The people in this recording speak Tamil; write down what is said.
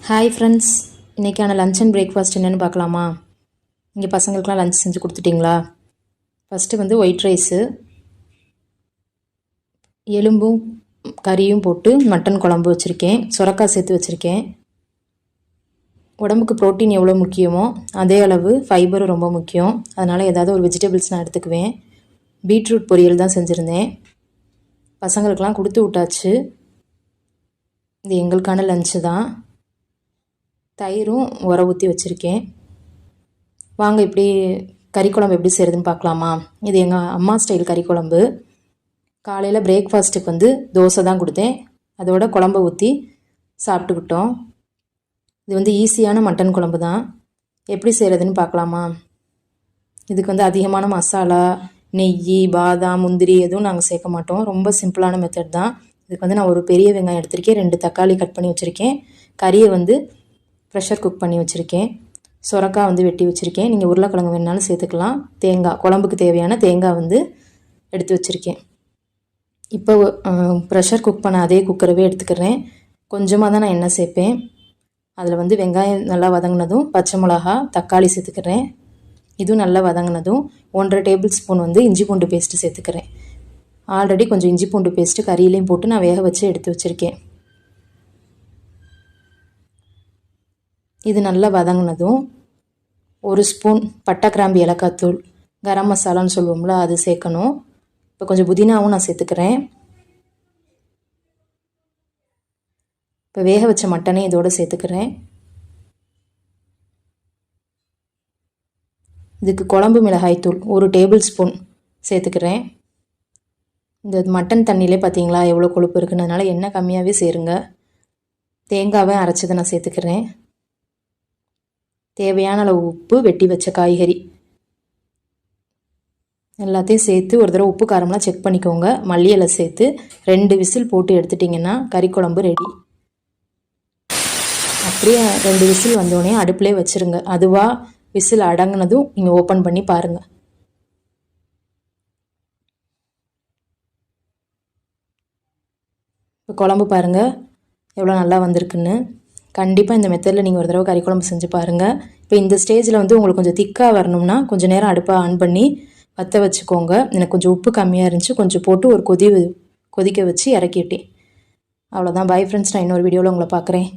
ஹாய் ஃப்ரெண்ட்ஸ், இன்றைக்கான லன்ச் அண்ட் பிரேக்ஃபாஸ்ட் என்னென்னு பார்க்கலாமா? இங்கே பசங்களுக்குலாம் லன்ச் செஞ்சு கொடுத்துட்டிங்களா? ஃபஸ்ட்டு வந்து ஒயிட் ரைஸு, எலும்பும் கறியும் போட்டு மட்டன் குழம்பு வச்சுருக்கேன். சுரக்காய் சேர்த்து வச்சுருக்கேன். உடம்புக்கு ப்ரோட்டீன் எவ்வளோ முக்கியமோ அதே அளவு ஃபைபரும் ரொம்ப முக்கியம். அதனால் ஏதாவது ஒரு வெஜிடபிள்ஸ் நான் எடுத்துக்குவேன். பீட்ரூட் பொரியல் தான் செஞ்சுருந்தேன். பசங்களுக்கெலாம் கொடுத்து விட்டாச்சு. இது எங்களுக்கான லன்ச்சு தான். தயிரும் உர ஊற்றி வச்சுருக்கேன். வாங்க இப்படி கறி குழம்பு எப்படி செய்கிறதுன்னு பார்க்கலாமா? இது எங்கள் அம்மா ஸ்டைல் கறி குழம்பு. காலையில் பிரேக்ஃபாஸ்ட்டுக்கு வந்து தோசை தான் கொடுத்தேன். அதோட குழம்பை ஊற்றி சாப்பிட்டுக்கிட்டோம். இது வந்து ஈஸியான மட்டன் குழம்பு தான். எப்படி செய்கிறதுன்னு பார்க்கலாமா? இதுக்கு வந்து அதிகமான மசாலா, நெய், பாதாம், முந்திரி எதுவும் நாங்கள் சேர்க்க மாட்டோம். ரொம்ப சிம்பிளான மெத்தட் தான். இதுக்கு வந்து நான் ஒரு பெரிய வெங்காயம் எடுத்திருக்கேன். 2 தக்காளி கட் பண்ணி வச்சுருக்கேன். கறியை வந்து ப்ரெஷர் குக் பண்ணி வச்சுருக்கேன். சுரக்காய் வந்து வெட்டி வச்சுருக்கேன். நீங்கள் உருளைக்கிழங்கு வேணாலும் சேர்த்துக்கலாம். தேங்காய், குழம்புக்கு தேவையான தேங்காய் வந்து எடுத்து வச்சுருக்கேன். இப்போ ப்ரெஷர் குக் பண்ண அதே குக்கரவே எடுத்துக்கிறேன். கொஞ்சமாக தான் நான் எண்ணெய் சேர்ப்பேன். அதில் வந்து வெங்காயம் நல்லா வதங்கினதும் பச்சை மிளகா, தக்காளி சேர்த்துக்கிறேன். இதுவும் நல்லா வதங்கினதும் 1.5 டேபிள் ஸ்பூன் வந்து இஞ்சி பூண்டு பேஸ்ட்டு சேர்த்துக்கிறேன். ஆல்ரெடி கொஞ்சம் இஞ்சி பூண்டு பேஸ்ட்டு கறியிலையும் போட்டு நான் வேக வச்சு எடுத்து வச்சுருக்கேன். இது நல்லா வதங்கினதும் 1 ஸ்பூன் பட்டை, கிராம்பு, ஏலக்காய் தூள், கரம் மசாலான்னு சொல்லுவோம்ல, அது சேர்க்கணும். இப்போ கொஞ்சம் புதினாவும் நான் சேர்த்துக்கிறேன். இப்போ வேக வச்ச மட்டனே இதோடு சேர்த்துக்கிறேன். இதுக்கு குழம்பு மிளகாய் தூள் 1 டேபிள் ஸ்பூன் சேர்த்துக்கிறேன். இந்த மட்டன் தண்ணியிலே பார்த்தீங்களா எவ்வளோ கொழுப்பு இருக்குன்னு, அதனால் எண்ணெய் கம்மியாகவே சேருங்க. தேங்காவை அரைச்சதை நான் சேர்த்துக்கிறேன். தேவையான அளவு உப்பு, வெட்டி வச்ச காய்கறி எல்லாத்தையும் சேர்த்து ஒரு தடவை உப்பு காரம்லாம் செக் பண்ணிக்கோங்க. மல்லி இலை சேர்த்து 2 விசில் போட்டு எடுத்துட்டிங்கன்னா கறி குழம்பு ரெடி. அப்படியே 2 விசில் வந்தோடனே அடுப்பிலே வச்சுருங்க. அதுவாக விசில் அடங்கினதும் நீங்கள் ஓப்பன் பண்ணி பாருங்கள். இப்போ குழம்பு பாருங்கள் எவ்வளோ நல்லா வந்திருக்குன்னு. கண்டிப்பாக இந்த மெத்தடில் நீங்கள் ஒரு தடவை கறி குழம்பு செஞ்சு பாருங்கள். இப்போ இந்த ஸ்டேஜில் வந்து உங்களுக்கு கொஞ்சம் திக்காக வரணும்னா கொஞ்சம் நேரம் அடுப்பை ஆன் பண்ணி வற்ற வச்சுக்கோங்க. எனக்கு கொஞ்சம் உப்பு கம்மியாக இருந்துச்சு, கொஞ்சம் போட்டு ஒரு கொதிக்க வச்சு இறக்கிட்டேன். அவ்வளோதான். பை ஃப்ரெண்ட்ஸ், நான் இன்னொரு வீடியோவில் உங்களை பார்க்குறேன்.